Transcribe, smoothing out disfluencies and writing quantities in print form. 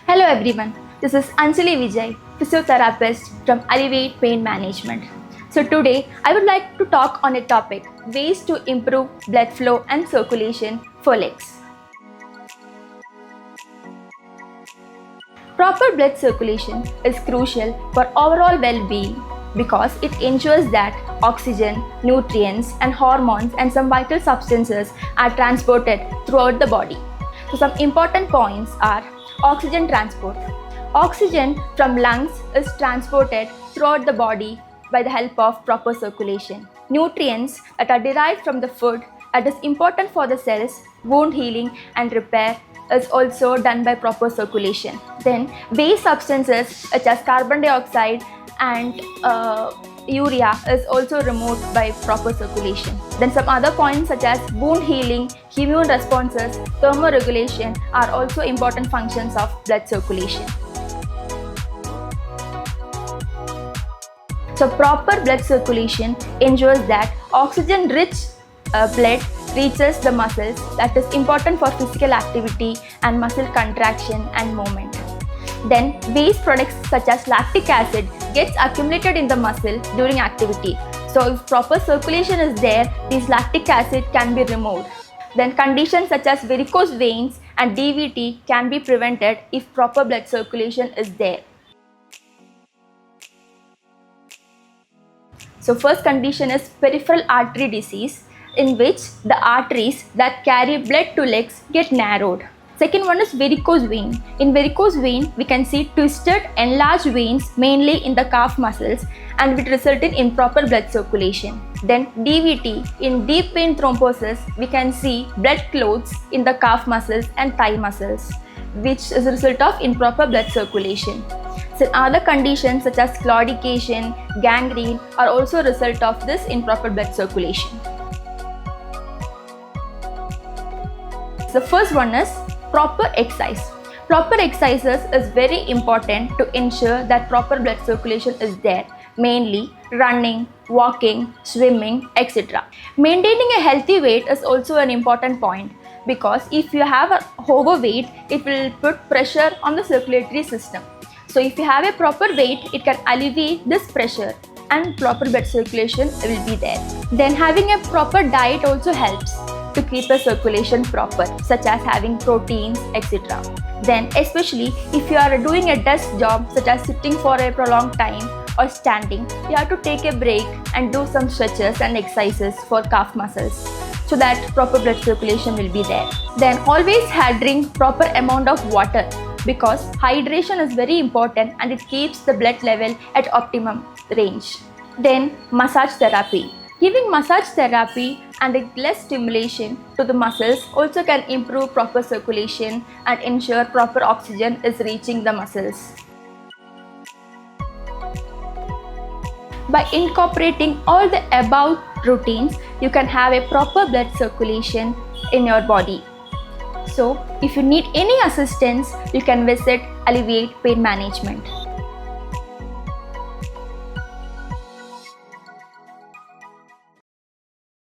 Hello everyone, this is Anjali Vijay, physiotherapist from Alleviate Pain Management. So today I would like to talk on a topic, ways to improve blood flow and circulation for legs. Proper blood circulation is crucial for overall well-being because it ensures that oxygen, nutrients and hormones and some vital substances are transported throughout the body. So some important points are oxygen transport. Oxygen from lungs is transported throughout the body by the help of proper circulation. Nutrients that are derived from the food that is important for the cells, wound healing and repair is also done by proper circulation. Then waste substances such as carbon dioxide and urea is also removed by proper circulation. Then some other points such as wound healing, immune responses, thermoregulation are also important functions of blood circulation. So proper blood circulation ensures that oxygen-rich blood reaches the muscles, that is important for physical activity and muscle contraction and movement. Then waste products such as lactic acid gets accumulated in the muscle during activity. So if proper circulation is there, this lactic acid can be removed. Then conditions such as varicose veins and DVT can be prevented if proper blood circulation is there. So first condition is peripheral artery disease, in which the arteries that carry blood to legs get narrowed. Second one is varicose vein. In varicose vein, we can see twisted, enlarged veins mainly in the calf muscles and which result in improper blood circulation. Then DVT, in deep vein thrombosis, we can see blood clots in the calf muscles and thigh muscles, which is a result of improper blood circulation. So other conditions such as claudication, gangrene are also a result of this improper blood circulation. The first one is proper exercise. Proper exercises is very important to ensure that proper blood circulation is there, mainly running, walking, swimming, etc. Maintaining a healthy weight is also an important point because if you have an overweight, it will put pressure on the circulatory system. So if you have a proper weight, it can alleviate this pressure and proper blood circulation will be there. Then having a proper diet also helps to keep the circulation proper, such as having proteins, etc. Then especially if you are doing a desk job such as sitting for a prolonged time or standing, you have to take a break and do some stretches and exercises for calf muscles so that proper blood circulation will be there. Then always drink proper amount of water because hydration is very important and it keeps the blood level at optimum range. Then massage therapy. Giving massage therapy and less stimulation to the muscles also can improve proper circulation and ensure proper oxygen is reaching the muscles. By incorporating all the above routines, you can have a proper blood circulation in your body. So, if you need any assistance, you can visit Alleviate Pain Management.